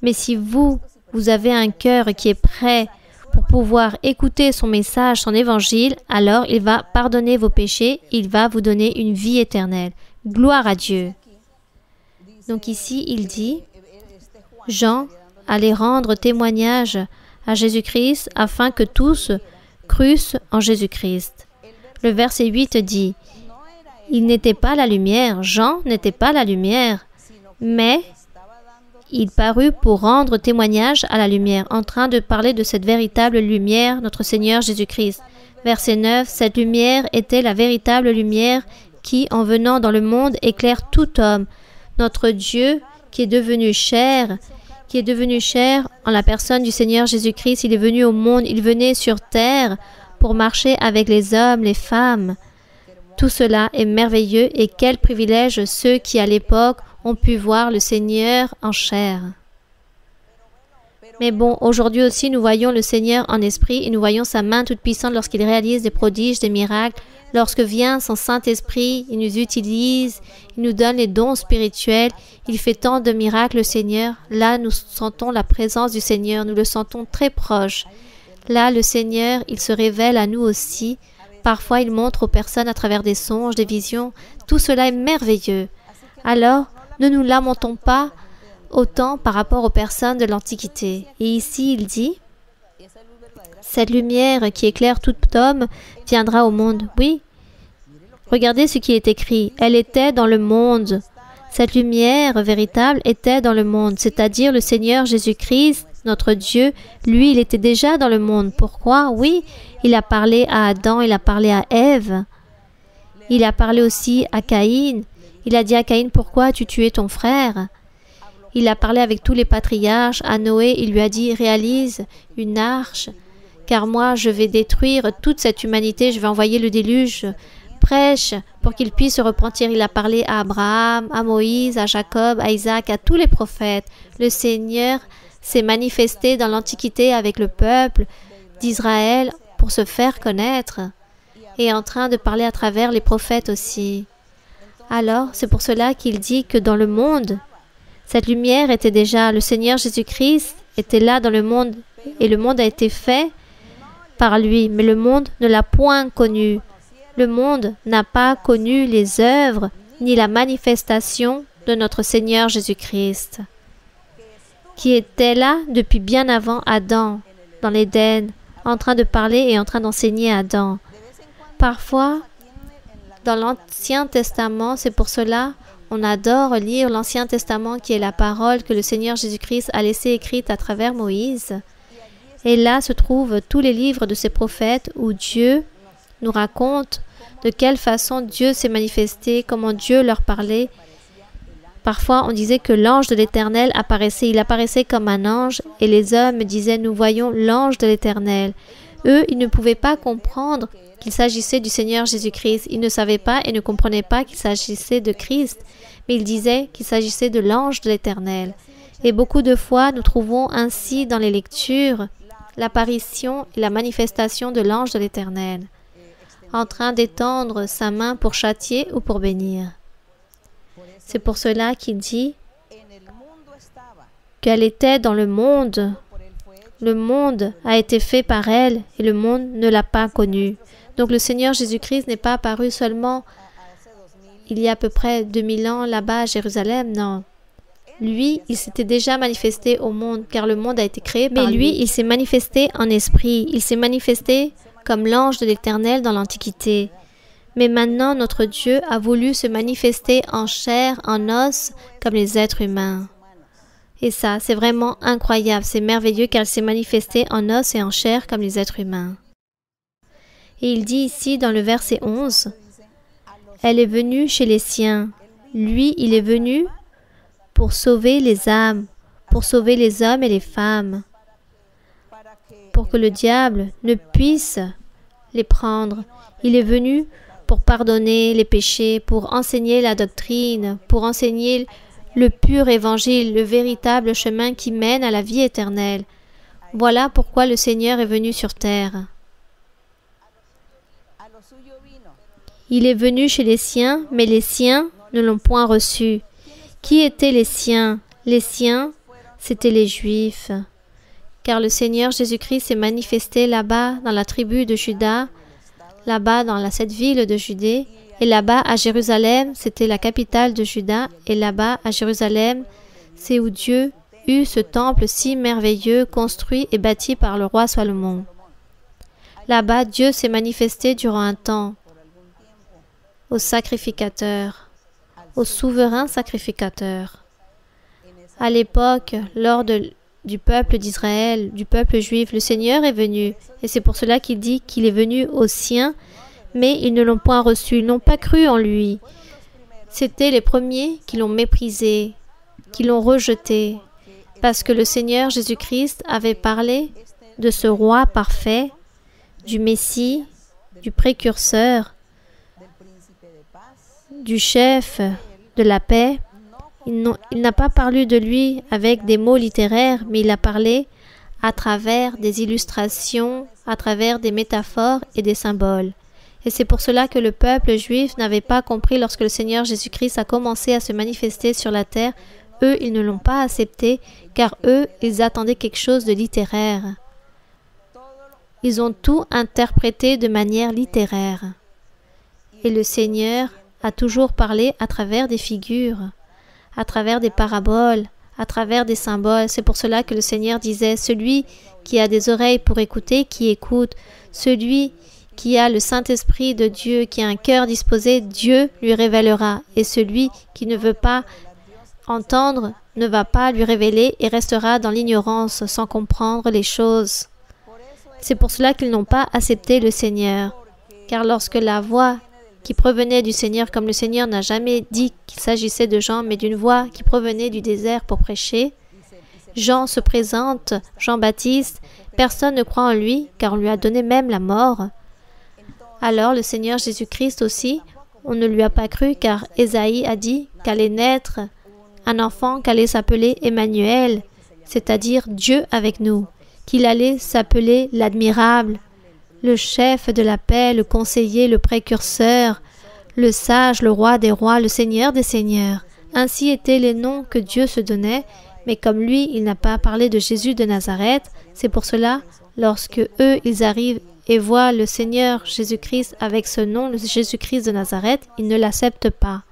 Mais si vous avez un cœur qui est prêt pour pouvoir écouter son message, son évangile, alors il va pardonner vos péchés, il va vous donner une vie éternelle. Gloire à Dieu. Donc ici, il dit, Jean allait rendre témoignage à Jésus-Christ afin que tous crussent en Jésus-Christ. Le verset 8 dit, il n'était pas la lumière, Jean n'était pas la lumière, mais il parut pour rendre témoignage à la lumière, en train de parler de cette véritable lumière, notre Seigneur Jésus-Christ. Verset 9, cette lumière était la véritable lumière qui, en venant dans le monde, éclaire tout homme. Notre Dieu qui est devenu chair en la personne du Seigneur Jésus-Christ, il est venu au monde, il venait sur terre pour marcher avec les hommes, les femmes, Tout cela est merveilleux et quel privilège ceux qui à l'époque ont pu voir le Seigneur en chair. Mais bon, aujourd'hui aussi, nous voyons le Seigneur en esprit et nous voyons sa main toute puissante lorsqu'il réalise des prodiges, des miracles. Lorsque vient son Saint-Esprit, il nous utilise, il nous donne les dons spirituels, il fait tant de miracles, le Seigneur. Là, nous sentons la présence du Seigneur, nous le sentons très proche. Là, le Seigneur, il se révèle à nous aussi. Parfois, il montre aux personnes à travers des songes, des visions. Tout cela est merveilleux. Alors, ne nous lamentons pas autant par rapport aux personnes de l'Antiquité. Et ici, il dit, « Cette lumière qui éclaire tout homme viendra au monde. » Oui, regardez ce qui est écrit. Elle était dans le monde. Cette lumière véritable était dans le monde, c'est-à-dire le Seigneur Jésus-Christ, notre Dieu. Lui, il était déjà dans le monde. Pourquoi? Oui, il a parlé à Adam, il a parlé à Ève. Il a parlé aussi à Caïn. Il a dit à Caïn, « Pourquoi as-tu tué ton frère ?» Il a parlé avec tous les patriarches. À Noé, il lui a dit, « Réalise une arche, car moi, je vais détruire toute cette humanité, je vais envoyer le déluge. Prêche pour qu'il puisse se repentir. » Il a parlé à Abraham, à Moïse, à Jacob, à Isaac, à tous les prophètes. Le Seigneur s'est manifesté dans l'Antiquité avec le peuple d'Israël pour se faire connaître et est en train de parler à travers les prophètes aussi. Alors, c'est pour cela qu'il dit que dans le monde, cette lumière était déjà, le Seigneur Jésus-Christ était là dans le monde et le monde a été fait par lui, mais le monde ne l'a point connu. Le monde n'a pas connu les œuvres ni la manifestation de notre Seigneur Jésus-Christ, qui était là depuis bien avant Adam, dans l'Éden, en train de parler et en train d'enseigner à Adam. Parfois, dans l'Ancien Testament, c'est pour cela on adore lire l'Ancien Testament qui est la parole que le Seigneur Jésus-Christ a laissée écrite à travers Moïse. Et là se trouvent tous les livres de ces prophètes où Dieu nous raconte de quelle façon Dieu s'est manifesté, comment Dieu leur parlait. Parfois, on disait que l'ange de l'Éternel apparaissait. Il apparaissait comme un ange et les hommes disaient « Nous voyons l'ange de l'Éternel ». Eux, ils ne pouvaient pas comprendre qu'il s'agissait du Seigneur Jésus-Christ. Ils ne savaient pas et ne comprenaient pas qu'il s'agissait de Christ, mais ils disaient qu'il s'agissait de l'ange de l'Éternel. Et beaucoup de fois, nous trouvons ainsi dans les lectures l'apparition et la manifestation de l'ange de l'Éternel, en train d'étendre sa main pour châtier ou pour bénir. C'est pour cela qu'il dit qu'elle était dans le monde. Le monde a été fait par elle et le monde ne l'a pas connue. Donc le Seigneur Jésus-Christ n'est pas apparu seulement il y a à peu près 2000 ans là-bas à Jérusalem, non. Lui, il s'était déjà manifesté au monde car le monde a été créé par lui. Mais lui, il s'est manifesté en esprit. Il s'est manifesté comme l'ange de l'Éternel dans l'Antiquité. Mais maintenant, notre Dieu a voulu se manifester en chair, en os, comme les êtres humains. Et ça, c'est vraiment incroyable, c'est merveilleux car il s'est manifesté en os et en chair comme les êtres humains. Et il dit ici dans le verset 11, « Elle est venue chez les siens. Lui, il est venu pour sauver les âmes, pour sauver les hommes et les femmes, pour que le diable ne puisse les prendre. Il est venu pour pardonner les péchés, pour enseigner la doctrine, pour enseigner le pur évangile, le véritable chemin qui mène à la vie éternelle. Voilà pourquoi le Seigneur est venu sur terre. Il est venu chez les siens, mais les siens ne l'ont point reçu. Qui étaient les siens? Les siens, c'étaient les Juifs. Car le Seigneur Jésus-Christ s'est manifesté là-bas dans la tribu de Juda, là-bas dans cette ville de Judée, et là-bas à Jérusalem, c'était la capitale de Juda, et là-bas à Jérusalem, c'est où Dieu eut ce temple si merveilleux construit et bâti par le roi Salomon. Là-bas, Dieu s'est manifesté durant un temps au sacrificateur, au souverain sacrificateur. À l'époque, lors du peuple d'Israël, du peuple juif, le Seigneur est venu, et c'est pour cela qu'il dit qu'il est venu aux siens, mais ils ne l'ont point reçu, ils n'ont pas cru en lui. C'étaient les premiers qui l'ont méprisé, qui l'ont rejeté, parce que le Seigneur Jésus-Christ avait parlé de ce roi parfait, du Messie, du précurseur, du chef de la paix, il n'a pas parlé de lui avec des mots littéraires, mais il a parlé à travers des illustrations, à travers des métaphores et des symboles. Et c'est pour cela que le peuple juif n'avait pas compris lorsque le Seigneur Jésus-Christ a commencé à se manifester sur la terre. Eux, ils ne l'ont pas accepté, car eux, ils attendaient quelque chose de littéraire. Ils ont tout interprété de manière littéraire. Et le Seigneur a toujours parlé à travers des figures, à travers des paraboles, à travers des symboles. C'est pour cela que le Seigneur disait, « Celui qui a des oreilles pour écouter, qui écoute. Celui qui a le Saint-Esprit de Dieu, qui a un cœur disposé, Dieu lui révélera. Et celui qui ne veut pas entendre ne va pas lui révéler et restera dans l'ignorance sans comprendre les choses. » C'est pour cela qu'ils n'ont pas accepté le Seigneur. Car lorsque la voix qui provenait du Seigneur, comme le Seigneur n'a jamais dit qu'il s'agissait de Jean, mais d'une voix qui provenait du désert pour prêcher, Jean se présente, Jean-Baptiste, personne ne croit en lui, car on lui a donné même la mort. Alors le Seigneur Jésus-Christ aussi, on ne lui a pas cru, car Ésaïe a dit qu'allait naître un enfant qu'allait s'appeler Emmanuel, c'est-à-dire Dieu avec nous, qu'il allait s'appeler l'admirable, le chef de la paix, le conseiller, le précurseur, le sage, le roi des rois, le seigneur des seigneurs. Ainsi étaient les noms que Dieu se donnait, mais comme lui, il n'a pas parlé de Jésus de Nazareth, c'est pour cela, lorsque eux, ils arrivent et voient le Seigneur Jésus-Christ avec ce nom, le Jésus-Christ de Nazareth, ils ne l'acceptent pas.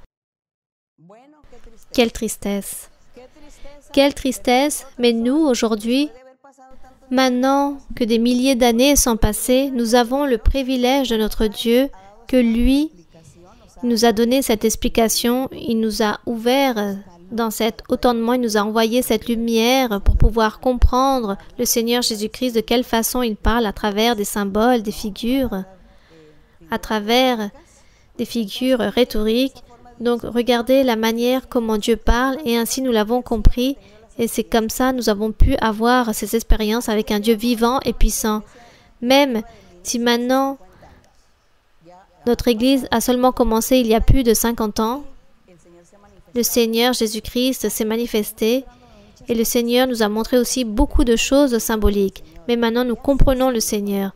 Quelle tristesse! Quelle tristesse! Mais nous, aujourd'hui, maintenant que des milliers d'années sont passées, nous avons le privilège de notre Dieu que lui nous a donné cette explication, il nous a ouvert dans cet automnement, il nous a envoyé cette lumière pour pouvoir comprendre le Seigneur Jésus-Christ, de quelle façon il parle à travers des symboles, des figures, à travers des figures rhétoriques. Donc regardez la manière comment Dieu parle et ainsi nous l'avons compris. Et c'est comme ça nous avons pu avoir ces expériences avec un Dieu vivant et puissant. Même si maintenant notre Église a seulement commencé il y a plus de 50 ans, le Seigneur Jésus-Christ s'est manifesté et le Seigneur nous a montré aussi beaucoup de choses symboliques. Mais maintenant nous comprenons le Seigneur.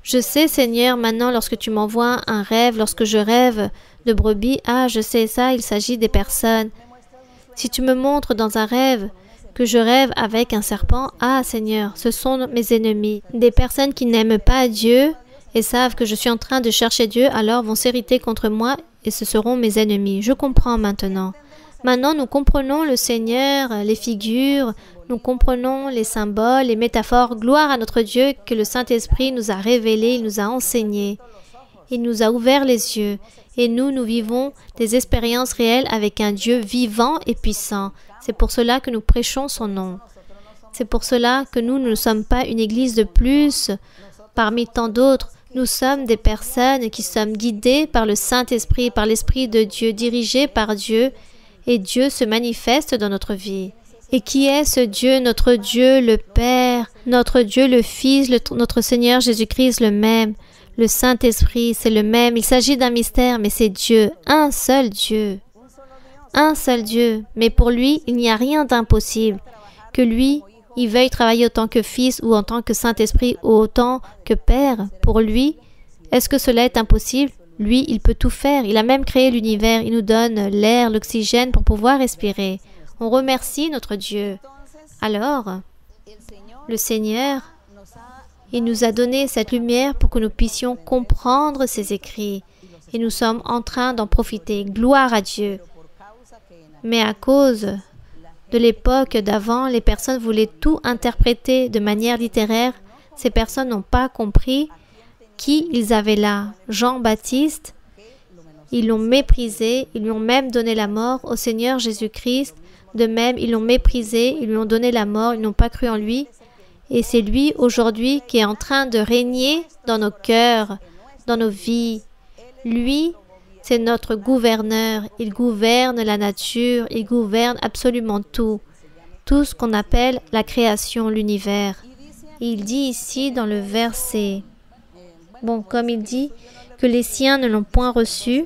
Je sais, Seigneur, maintenant lorsque tu m'envoies un rêve, lorsque je rêve de brebis, ah, je sais ça, il s'agit des personnes. Si tu me montres dans un rêve que je rêve avec un serpent, ah Seigneur, ce sont mes ennemis. Des personnes qui n'aiment pas Dieu et savent que je suis en train de chercher Dieu, alors vont s'irriter contre moi et ce seront mes ennemis. Je comprends maintenant. Maintenant, nous comprenons le Seigneur, les figures, nous comprenons les symboles, les métaphores. Gloire à notre Dieu que le Saint-Esprit nous a révélés, il nous a enseignés. Il nous a ouvert les yeux. Et nous vivons des expériences réelles avec un Dieu vivant et puissant. C'est pour cela que nous prêchons son nom. C'est pour cela que nous ne sommes pas une église de plus parmi tant d'autres. Nous sommes des personnes qui sommes guidées par le Saint-Esprit, par l'Esprit de Dieu, dirigées par Dieu, et Dieu se manifeste dans notre vie. Et qui est ce Dieu, notre Dieu, le Père, notre Dieu, le Fils, notre Seigneur Jésus-Christ, le même, le Saint-Esprit, c'est le même. Il s'agit d'un mystère, mais c'est Dieu, un seul Dieu. Un seul Dieu, mais pour lui, il n'y a rien d'impossible. Que lui, il veuille travailler autant que Fils ou en tant que Saint-Esprit ou autant que Père, pour lui, est-ce que cela est impossible? Lui, il peut tout faire. Il a même créé l'univers. Il nous donne l'air, l'oxygène pour pouvoir respirer. On remercie notre Dieu. Alors, le Seigneur, il nous a donné cette lumière pour que nous puissions comprendre ses écrits. Et nous sommes en train d'en profiter. Gloire à Dieu. Mais à cause de l'époque d'avant, les personnes voulaient tout interpréter de manière littéraire. Ces personnes n'ont pas compris qui ils avaient là. Jean-Baptiste, ils l'ont méprisé, ils lui ont même donné la mort au Seigneur Jésus-Christ. De même, ils l'ont méprisé, ils lui ont donné la mort, ils n'ont pas cru en lui. Et c'est lui aujourd'hui qui est en train de régner dans nos cœurs, dans nos vies. Lui, c'est notre gouverneur. Il gouverne la nature, il gouverne absolument tout. Tout ce qu'on appelle la création, l'univers. Il dit ici dans le verset, comme il dit que les siens ne l'ont point reçu,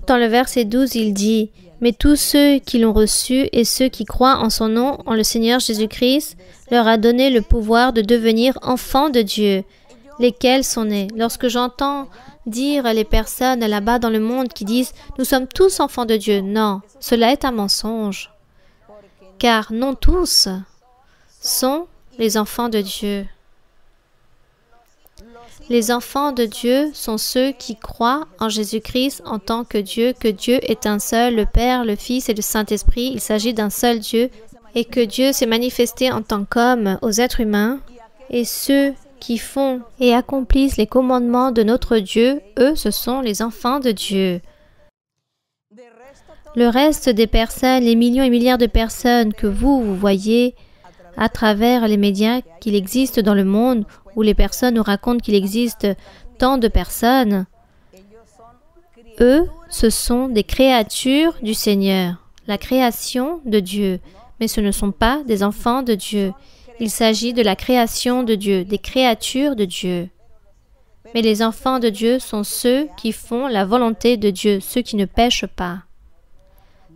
Dans le verset 12, il dit « Mais tous ceux qui l'ont reçu et ceux qui croient en son nom, en le Seigneur Jésus-Christ, leur a donné le pouvoir de devenir enfants de Dieu, lesquels sont nés. » Lorsque j'entends dire les personnes là-bas dans le monde qui disent « Nous sommes tous enfants de Dieu », non, cela est un mensonge. Car non tous sont les enfants de Dieu. Les enfants de Dieu sont ceux qui croient en Jésus-Christ en tant que Dieu est un seul, le Père, le Fils et le Saint-Esprit. Il s'agit d'un seul Dieu et que Dieu s'est manifesté en tant qu'homme aux êtres humains. Et ceux qui font et accomplissent les commandements de notre Dieu, eux, ce sont les enfants de Dieu. Le reste des personnes, les millions et milliards de personnes que vous voyez à travers les médias qu'il existe dans le monde, où les personnes nous racontent qu'il existe tant de personnes, eux, ce sont des créatures du Seigneur, la création de Dieu, mais ce ne sont pas des enfants de Dieu. Il s'agit de la création de Dieu, des créatures de Dieu. Mais les enfants de Dieu sont ceux qui font la volonté de Dieu, ceux qui ne pêchent pas.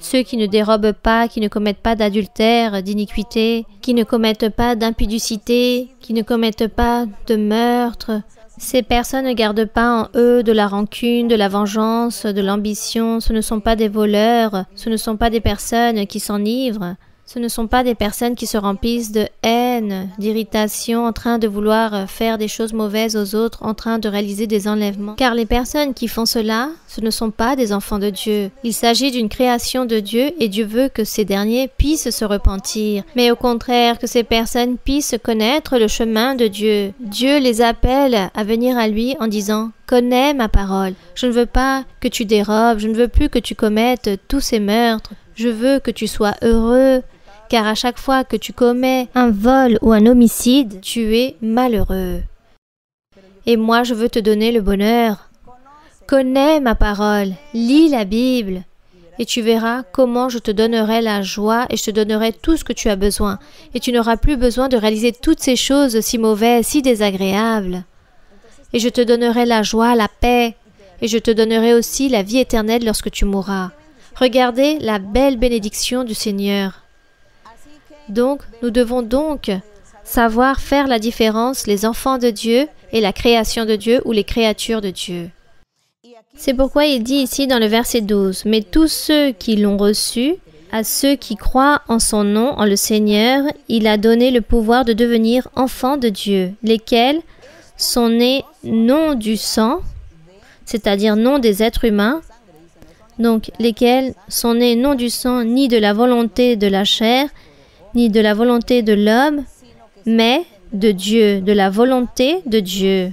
Ceux qui ne dérobent pas, qui ne commettent pas d'adultère, d'iniquité, qui ne commettent pas d'impudicité, qui ne commettent pas de meurtre. Ces personnes ne gardent pas en eux de la rancune, de la vengeance, de l'ambition. Ce ne sont pas des voleurs, ce ne sont pas des personnes qui s'enivrent. Ce ne sont pas des personnes qui se remplissent de haine, d'irritation, en train de vouloir faire des choses mauvaises aux autres, en train de réaliser des enlèvements. Car les personnes qui font cela, ce ne sont pas des enfants de Dieu. Il s'agit d'une création de Dieu et Dieu veut que ces derniers puissent se repentir. Mais au contraire, que ces personnes puissent connaître le chemin de Dieu. Dieu les appelle à venir à lui en disant « Connais ma parole. Je ne veux pas que tu dérobes, je ne veux plus que tu commettes tous ces meurtres. Je veux que tu sois heureux. » Car à chaque fois que tu commets un vol ou un homicide, tu es malheureux. Et moi, je veux te donner le bonheur. Connais ma parole, lis la Bible, et tu verras comment je te donnerai la joie et je te donnerai tout ce que tu as besoin. Et tu n'auras plus besoin de réaliser toutes ces choses si mauvaises, si désagréables. Et je te donnerai la joie, la paix, et je te donnerai aussi la vie éternelle lorsque tu mourras. Regardez la belle bénédiction du Seigneur. Donc, nous devons donc savoir faire la différence, les enfants de Dieu et la création de Dieu ou les créatures de Dieu. C'est pourquoi il dit ici dans le verset 12, « Mais tous ceux qui l'ont reçu, à ceux qui croient en son nom, en le Seigneur, il a donné le pouvoir de devenir enfants de Dieu, lesquels sont nés non du sang, c'est-à-dire non des êtres humains, donc lesquels sont nés non du sang ni de la volonté de la chair, ni de la volonté de l'homme, mais de Dieu, de la volonté de Dieu. »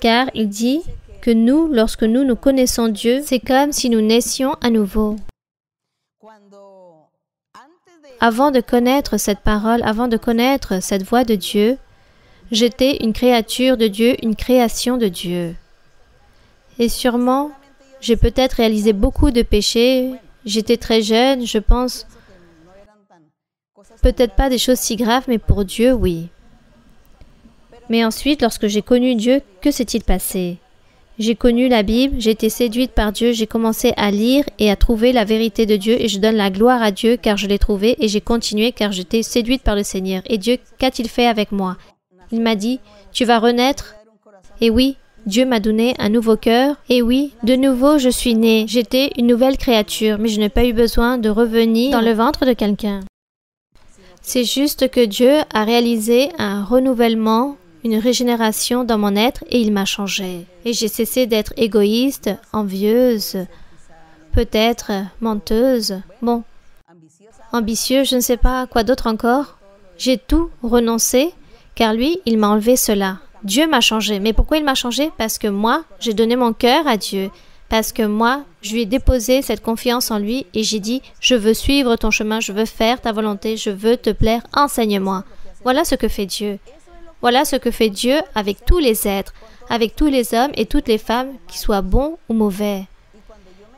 Car il dit que nous, lorsque nous connaissons Dieu, c'est comme si nous naissions à nouveau. Avant de connaître cette parole, avant de connaître cette voix de Dieu, j'étais une créature de Dieu, une création de Dieu. Et sûrement, j'ai peut-être réalisé beaucoup de péchés. J'étais très jeune, je pense. Peut-être pas des choses si graves, mais pour Dieu, oui. Mais ensuite, lorsque j'ai connu Dieu, que s'est-il passé? J'ai connu la Bible, j'ai été séduite par Dieu, j'ai commencé à lire et à trouver la vérité de Dieu et je donne la gloire à Dieu car je l'ai trouvé et j'ai continué car j'étais séduite par le Seigneur. Et Dieu, qu'a-t-il fait avec moi? Il m'a dit, tu vas renaître. Et oui, Dieu m'a donné un nouveau cœur. Et oui, de nouveau je suis née. J'étais une nouvelle créature, mais je n'ai pas eu besoin de revenir dans le ventre de quelqu'un. C'est juste que Dieu a réalisé un renouvellement, une régénération dans mon être et il m'a changé. Et j'ai cessé d'être égoïste, envieuse, peut-être menteuse, bon, ambitieux, je ne sais pas quoi d'autre encore. J'ai tout renoncé car lui, il m'a enlevé cela. Dieu m'a changé. Mais pourquoi il m'a changé? Parce que moi, j'ai donné mon cœur à Dieu. Parce que moi, je lui ai déposé cette confiance en lui et j'ai dit, je veux suivre ton chemin, je veux faire ta volonté, je veux te plaire, enseigne-moi. Voilà ce que fait Dieu. Voilà ce que fait Dieu avec tous les êtres, avec tous les hommes et toutes les femmes, qu'ils soient bons ou mauvais.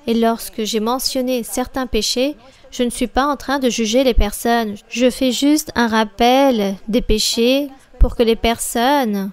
Et lorsque j'ai mentionné certains péchés, je ne suis pas en train de juger les personnes. Je fais juste un rappel des péchés pour que les personnes,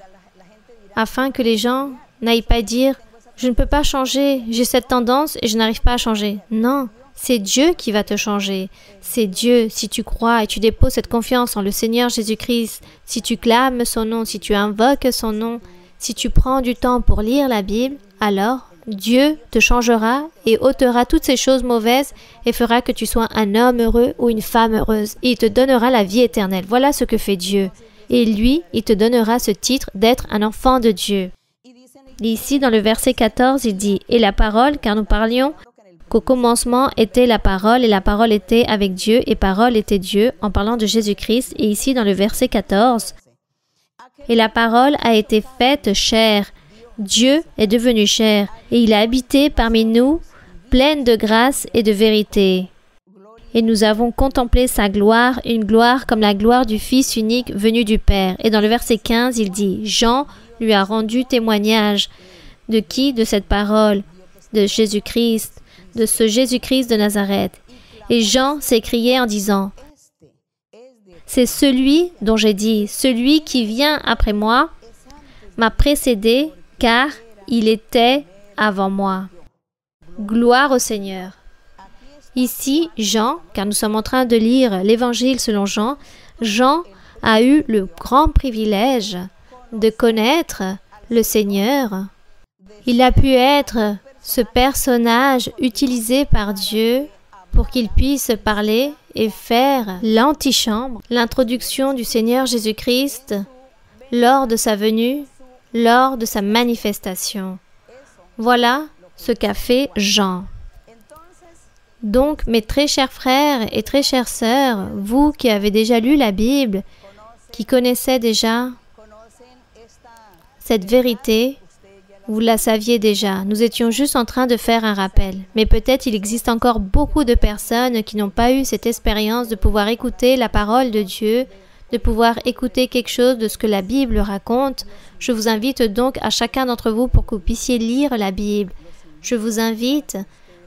afin que les gens n'aillent pas dire « je ne peux pas changer, j'ai cette tendance et je n'arrive pas à changer. Non, c'est Dieu qui va te changer. C'est Dieu, si tu crois et tu déposes cette confiance en le Seigneur Jésus-Christ, si tu clames son nom, si tu invoques son nom, si tu prends du temps pour lire la Bible, alors Dieu te changera et ôtera toutes ces choses mauvaises et fera que tu sois un homme heureux ou une femme heureuse. Et il te donnera la vie éternelle. Voilà ce que fait Dieu. Et lui, il te donnera ce titre d'être un enfant de Dieu. Et ici, dans le verset 14, il dit « Et la parole, car nous parlions qu'au commencement était la parole, et la parole était avec Dieu, et parole était Dieu, en parlant de Jésus-Christ. » Et ici, dans le verset 14, « Et la parole a été faite chair. » Dieu est devenu chair, et il a habité parmi nous, pleine de grâce et de vérité. Et nous avons contemplé sa gloire, une gloire comme la gloire du Fils unique venu du Père. Et dans le verset 15, il dit, « Jean lui a rendu témoignage. » De qui? De cette parole, de Jésus-Christ, de ce Jésus-Christ de Nazareth. Et Jean s'écriait en disant, « C'est celui dont j'ai dit, celui qui vient après moi m'a précédé, car il était avant moi. » Gloire au Seigneur. Ici, Jean, car nous sommes en train de lire l'Évangile selon Jean, Jean a eu le grand privilège de connaître le Seigneur. Il a pu être ce personnage utilisé par Dieu pour qu'il puisse parler et faire l'antichambre, l'introduction du Seigneur Jésus-Christ lors de sa venue, lors de sa manifestation. Voilà ce qu'a fait Jean. Donc, mes très chers frères et très chères sœurs, vous qui avez déjà lu la Bible, qui connaissez déjà cette vérité, vous la saviez déjà. Nous étions juste en train de faire un rappel. Mais peut-être il existe encore beaucoup de personnes qui n'ont pas eu cette expérience de pouvoir écouter la parole de Dieu, de pouvoir écouter quelque chose de ce que la Bible raconte. Je vous invite donc à chacun d'entre vous pour que vous puissiez lire la Bible. Je vous invite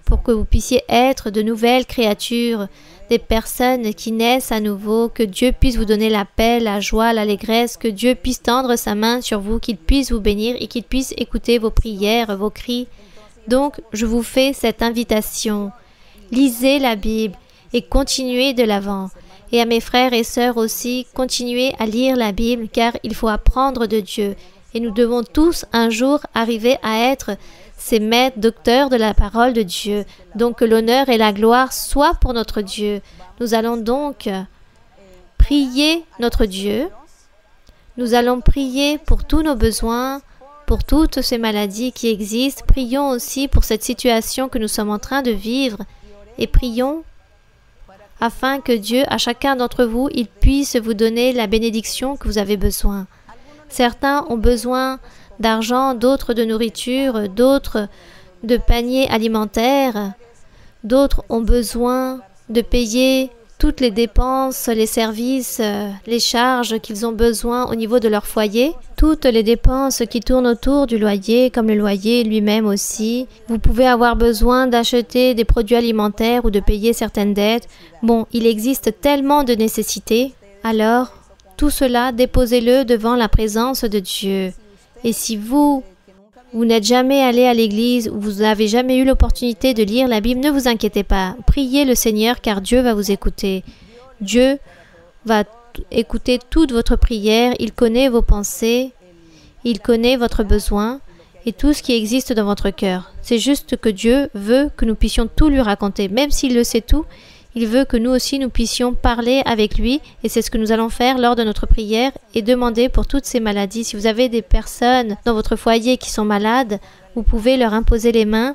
pour que vous puissiez être de nouvelles créatures, des personnes qui naissent à nouveau, que Dieu puisse vous donner la paix, la joie, l'allégresse, que Dieu puisse tendre sa main sur vous, qu'il puisse vous bénir et qu'il puisse écouter vos prières, vos cris. Donc, je vous fais cette invitation. Lisez la Bible et continuez de l'avant. Et à mes frères et sœurs aussi, continuez à lire la Bible car il faut apprendre de Dieu. Et nous devons tous un jour arriver à être ces maîtres docteurs de la parole de Dieu. Donc que l'honneur et la gloire soient pour notre Dieu. Nous allons donc prier notre Dieu. Nous allons prier pour tous nos besoins, pour toutes ces maladies qui existent. Prions aussi pour cette situation que nous sommes en train de vivre. Et prions afin que Dieu, à chacun d'entre vous, il puisse vous donner la bénédiction que vous avez besoin. Certains ont besoin d'argent, d'autres de nourriture, d'autres de paniers alimentaires, d'autres ont besoin de payer toutes les dépenses, les services, les charges qu'ils ont besoin au niveau de leur foyer, toutes les dépenses qui tournent autour du loyer, comme le loyer lui-même aussi. Vous pouvez avoir besoin d'acheter des produits alimentaires ou de payer certaines dettes. Bon, il existe tellement de nécessités. Alors, tout cela, déposez-le devant la présence de Dieu. Et si vous n'êtes jamais allé à l'église ou vous n'avez jamais eu l'opportunité de lire la Bible, ne vous inquiétez pas. Priez le Seigneur car Dieu va vous écouter. Dieu va écouter toute votre prière. Il connaît vos pensées, il connaît votre besoin et tout ce qui existe dans votre cœur. C'est juste que Dieu veut que nous puissions tout lui raconter. Même s'il le sait tout, il veut que nous aussi nous puissions parler avec lui et c'est ce que nous allons faire lors de notre prière et demander pour toutes ces maladies. Si vous avez des personnes dans votre foyer qui sont malades, vous pouvez leur imposer les mains,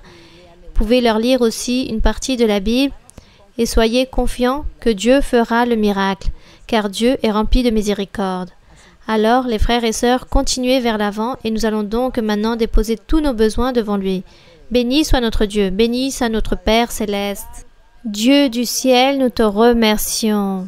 vous pouvez leur lire aussi une partie de la Bible et soyez confiants que Dieu fera le miracle, car Dieu est rempli de miséricorde. Alors, les frères et sœurs, continuez vers l'avant et nous allons donc maintenant déposer tous nos besoins devant lui. Béni soit notre Dieu, béni soit notre Père céleste. Dieu du ciel, nous te remercions.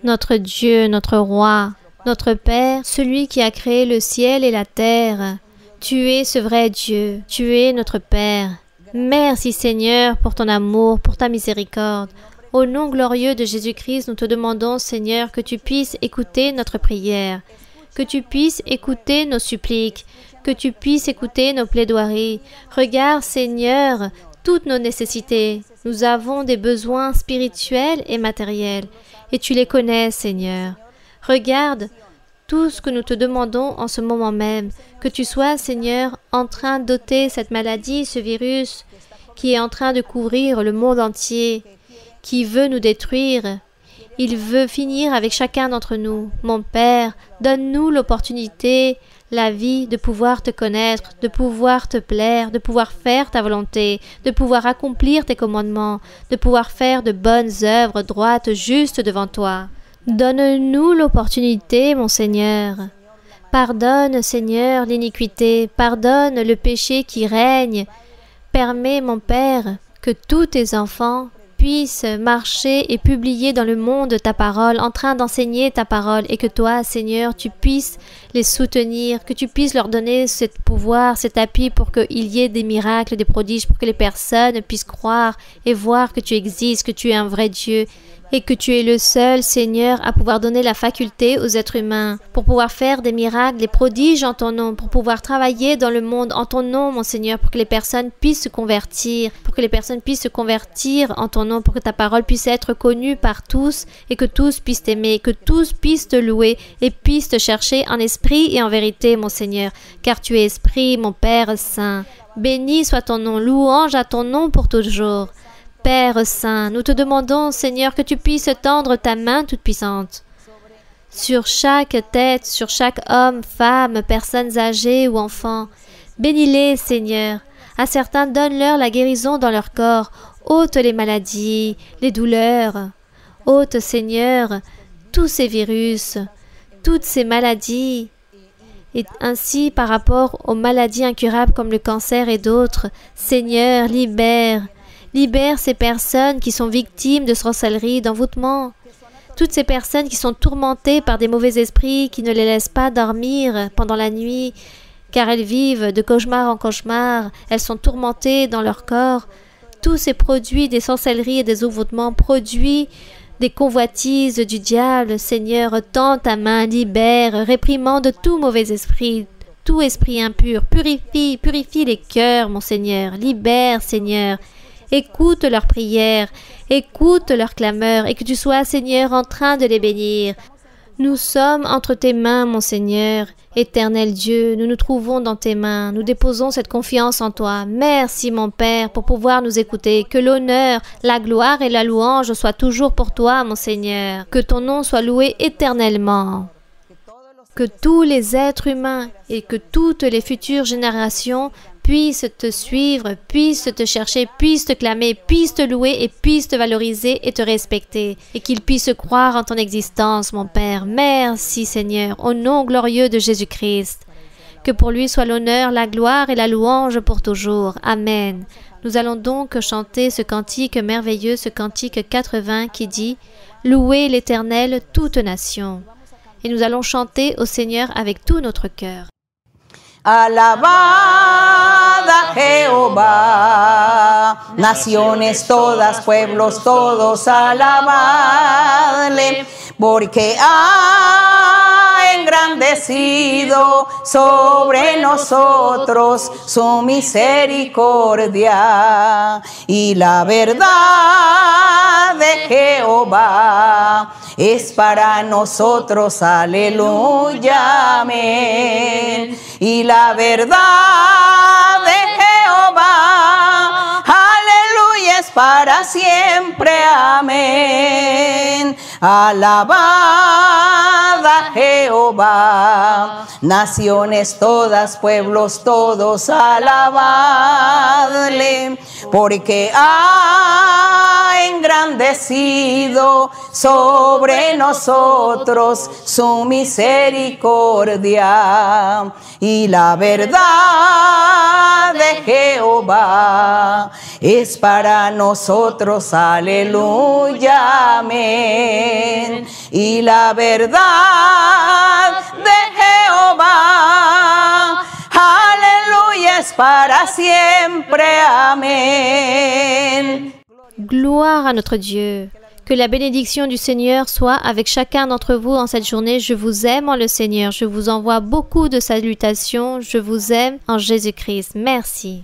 Notre Dieu, notre Roi, notre Père, celui qui a créé le ciel et la terre. Tu es ce vrai Dieu, tu es notre Père. Merci Seigneur pour ton amour, pour ta miséricorde. Au nom glorieux de Jésus-Christ, nous te demandons Seigneur que tu puisses écouter notre prière. que tu puisses écouter nos suppliques, que tu puisses écouter nos plaidoiries. Regarde, Seigneur, toutes nos nécessités. Nous avons des besoins spirituels et matériels, et tu les connais, Seigneur. Regarde tout ce que nous te demandons en ce moment même, que tu sois, Seigneur, en train d'ôter cette maladie, ce virus, qui est en train de couvrir le monde entier, qui veut nous détruire. Il veut finir avec chacun d'entre nous. Mon Père, donne-nous l'opportunité, la vie de pouvoir te connaître, de pouvoir te plaire, de pouvoir faire ta volonté, de pouvoir accomplir tes commandements, de pouvoir faire de bonnes œuvres droites, justes devant toi. Donne-nous l'opportunité, mon Seigneur. Pardonne, Seigneur, l'iniquité, pardonne le péché qui règne. Permets, mon Père, que tous tes enfants puissent marcher et publier dans le monde ta parole, en train d'enseigner ta parole, et que toi, Seigneur, tu puisses les soutenir, que tu puisses leur donner ce pouvoir, cet appui pour qu'il y ait des miracles, des prodiges, pour que les personnes puissent croire et voir que tu existes, que tu es un vrai Dieu, et que tu es le seul, Seigneur, à pouvoir donner la faculté aux êtres humains pour pouvoir faire des miracles, des prodiges en ton nom, pour pouvoir travailler dans le monde en ton nom, mon Seigneur, pour que les personnes puissent se convertir, en ton nom, pour que ta parole puisse être connue par tous et que tous puissent t'aimer, que tous puissent te louer et puissent te chercher en esprit et en vérité, mon Seigneur, car tu es esprit, mon Père saint. Béni soit ton nom, louange à ton nom pour toujours. Père saint, nous te demandons, Seigneur, que tu puisses tendre ta main toute puissante sur chaque tête, sur chaque homme, femme, personnes âgées ou enfants. Bénis-les, Seigneur. À certains, donne-leur la guérison dans leur corps. Ôte les maladies, les douleurs. Ôte, Seigneur, tous ces virus, toutes ces maladies. Et ainsi, par rapport aux maladies incurables comme le cancer et d'autres, Seigneur, libère ces personnes qui sont victimes de sorcellerie, d'envoûtement. Toutes ces personnes qui sont tourmentées par des mauvais esprits, qui ne les laissent pas dormir pendant la nuit, car elles vivent de cauchemar en cauchemar, elles sont tourmentées dans leur corps. Tous ces produits des sorcelleries et des envoûtements, produits des convoitises du diable, Seigneur, tends ta main, libère, réprimande tout mauvais esprit, tout esprit impur, purifie les cœurs, mon Seigneur, libère, Seigneur. Écoute leurs prières, écoute leurs clameurs, et que tu sois, Seigneur, en train de les bénir. Nous sommes entre tes mains, mon Seigneur, éternel Dieu, nous nous trouvons dans tes mains, nous déposons cette confiance en toi. Merci, mon Père, pour pouvoir nous écouter. Que l'honneur, la gloire et la louange soient toujours pour toi, mon Seigneur. Que ton nom soit loué éternellement. Que tous les êtres humains et que toutes les futures générations puissent te suivre, puissent te chercher, puissent te clamer, puissent te louer et puissent te valoriser et te respecter, et qu'ils puissent croire en ton existence, mon Père. Merci, Seigneur, au nom glorieux de Jésus-Christ. Que pour lui soit l'honneur, la gloire et la louange pour toujours. Amen. Nous allons donc chanter ce cantique merveilleux, ce cantique 80 qui dit « Louez l'Éternel, toute nation ». Et nous allons chanter au Seigneur avec tout notre cœur. Alabad a Jehová, naciones todas, pueblos todos, alabadle, porque ha engrandecido sobre nosotros su misericordia, y la verdad de Jehová es para nosotros, aleluya, amén. Y la verdad de Jehová, aleluya, es para siempre, amén. Alabad a Jehová, naciones todas, pueblos todos, alabadle, porque ha engrandecido sobre nosotros su misericordia. Y la verdad de Jehová es para nosotros, aleluya, amén. Y la verdad de Jehová, aleluya, es para siempre, amén. Gloire à notre Dieu. Que la bénédiction du Seigneur soit avec chacun d'entre vous en cette journée. Je vous aime en le Seigneur. Je vous envoie beaucoup de salutations. Je vous aime en Jésus-Christ. Merci.